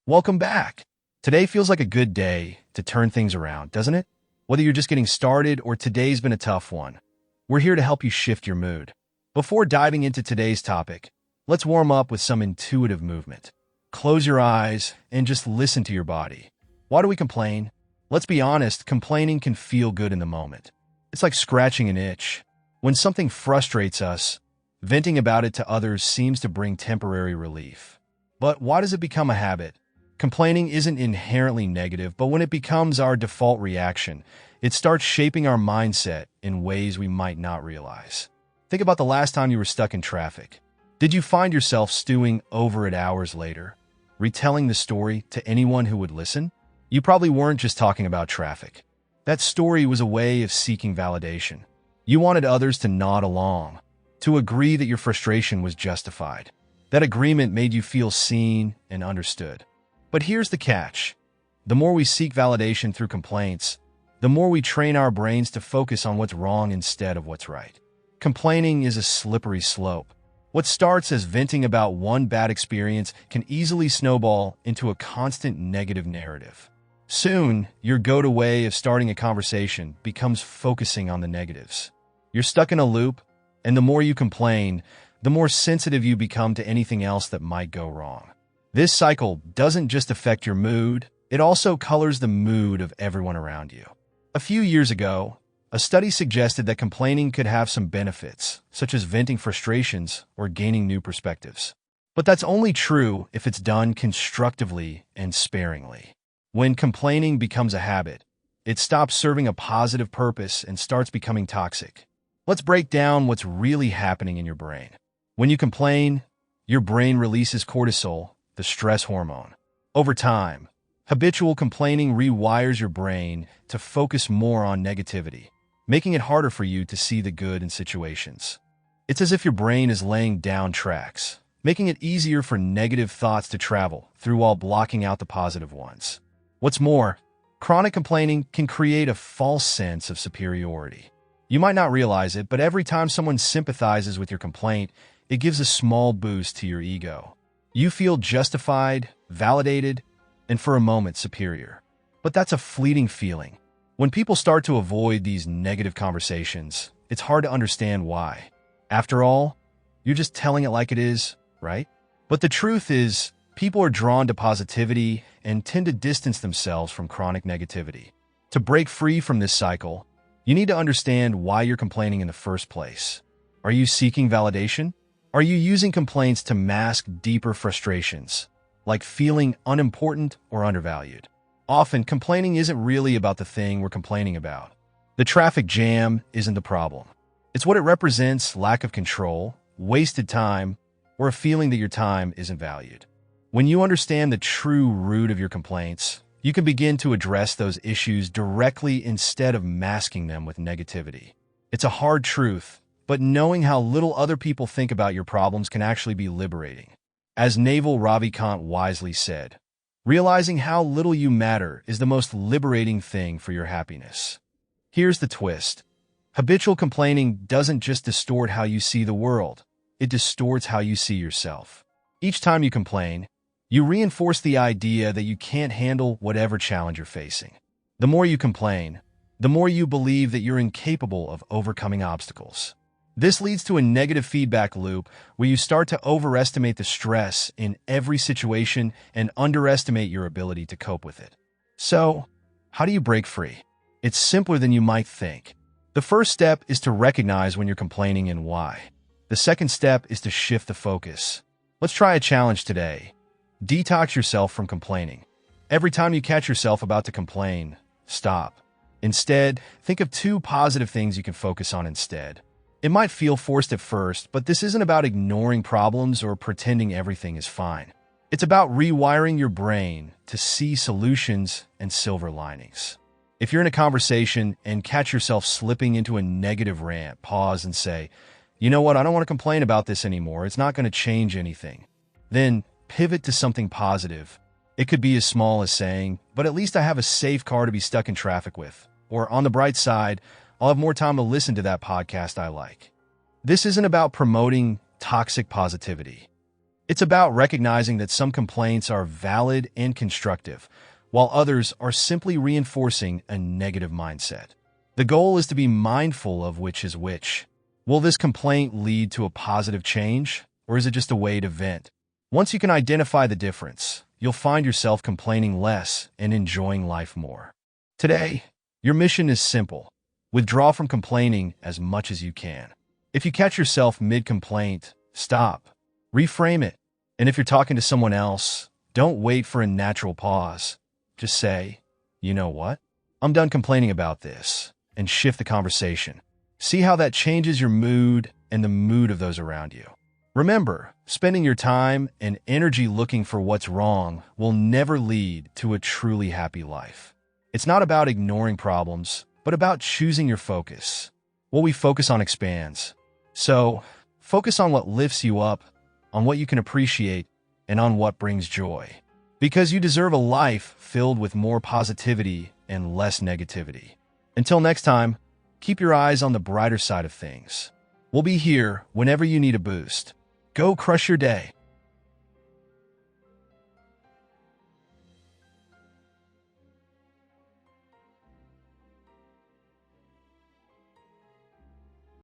Welcome back. Today feels like a good day to turn things around, doesn't it? Whether you're just getting started or today's been a tough one, we're here to help you shift your mood. Before diving into today's topic, let's warm up with some intuitive movement. Close your eyes and just listen to your body. Why do we complain? Let's be honest, complaining can feel good in the moment. It's like scratching an itch. When something frustrates us, venting about it to others seems to bring temporary relief. But why does it become a habit? Complaining isn't inherently negative, but when it becomes our default reaction, it starts shaping our mindset in ways we might not realize. Think about the last time you were stuck in traffic. Did you find yourself stewing over it hours later, retelling the story to anyone who would listen? You probably weren't just talking about traffic. That story was a way of seeking validation. You wanted others to nod along, to agree that your frustration was justified. That agreement made you feel seen and understood. But here's the catch. The more we seek validation through complaints, the more we train our brains to focus on what's wrong instead of what's right. Complaining is a slippery slope. What starts as venting about one bad experience can easily snowball into a constant negative narrative. Soon, your go-to way of starting a conversation becomes focusing on the negatives. You're stuck in a loop, and the more you complain, the more sensitive you become to anything else that might go wrong. This cycle doesn't just affect your mood, it also colors the mood of everyone around you. A few years ago, a study suggested that complaining could have some benefits, such as venting frustrations or gaining new perspectives. But that's only true if it's done constructively and sparingly. When complaining becomes a habit, it stops serving a positive purpose and starts becoming toxic. Let's break down what's really happening in your brain. When you complain, your brain releases cortisol, the stress hormone. Over time, habitual complaining rewires your brain to focus more on negativity, making it harder for you to see the good in situations. It's as if your brain is laying down tracks, making it easier for negative thoughts to travel through while blocking out the positive ones. What's more, chronic complaining can create a false sense of superiority. You might not realize it, but every time someone sympathizes with your complaint, it gives a small boost to your ego. You feel justified, validated, and for a moment superior. But that's a fleeting feeling. When people start to avoid these negative conversations, it's hard to understand why. After all, you're just telling it like it is, right? But the truth is, people are drawn to positivity and tend to distance themselves from chronic negativity. To break free from this cycle, you need to understand why you're complaining in the first place. Are you seeking validation? Are you using complaints to mask deeper frustrations, like feeling unimportant or undervalued? Often, complaining isn't really about the thing we're complaining about. The traffic jam isn't the problem. It's what it represents: lack of control, wasted time, or a feeling that your time isn't valued. When you understand the true root of your complaints, you can begin to address those issues directly instead of masking them with negativity. It's a hard truth, but knowing how little other people think about your problems can actually be liberating. As Naval Ravikant wisely said, realizing how little you matter is the most liberating thing for your happiness. Here's the twist. Habitual complaining doesn't just distort how you see the world, it distorts how you see yourself. Each time you complain, you reinforce the idea that you can't handle whatever challenge you're facing. The more you complain, the more you believe that you're incapable of overcoming obstacles. This leads to a negative feedback loop where you start to overestimate the stress in every situation and underestimate your ability to cope with it. So, how do you break free? It's simpler than you might think. The first step is to recognize when you're complaining and why. The second step is to shift the focus. Let's try a challenge today. Detox yourself from complaining. Every time you catch yourself about to complain, stop. Instead, think of 2 positive things you can focus on instead. It might feel forced at first, but this isn't about ignoring problems or pretending everything is fine. It's about rewiring your brain to see solutions and silver linings. If you're in a conversation and catch yourself slipping into a negative rant, pause and say, "You know what, I don't want to complain about this anymore. It's not going to change anything." Then pivot to something positive. It could be as small as saying, "But at least I have a safe car to be stuck in traffic with." Or on the bright side, "I'll have more time to listen to that podcast I like." This isn't about promoting toxic positivity. It's about recognizing that some complaints are valid and constructive, while others are simply reinforcing a negative mindset. The goal is to be mindful of which is which. Will this complaint lead to a positive change, or is it just a way to vent? Once you can identify the difference, you'll find yourself complaining less and enjoying life more. Today, your mission is simple. Withdraw from complaining as much as you can. If you catch yourself mid-complaint, stop. Reframe it. And if you're talking to someone else, don't wait for a natural pause. Just say, you know what? I'm done complaining about this, and shift the conversation. See how that changes your mood and the mood of those around you. Remember, spending your time and energy looking for what's wrong will never lead to a truly happy life. It's not about ignoring problems, but about choosing your focus. What we focus on expands. So, focus on what lifts you up, on what you can appreciate, and on what brings joy. Because you deserve a life filled with more positivity and less negativity. Until next time, keep your eyes on the brighter side of things. We'll be here whenever you need a boost. Go crush your day.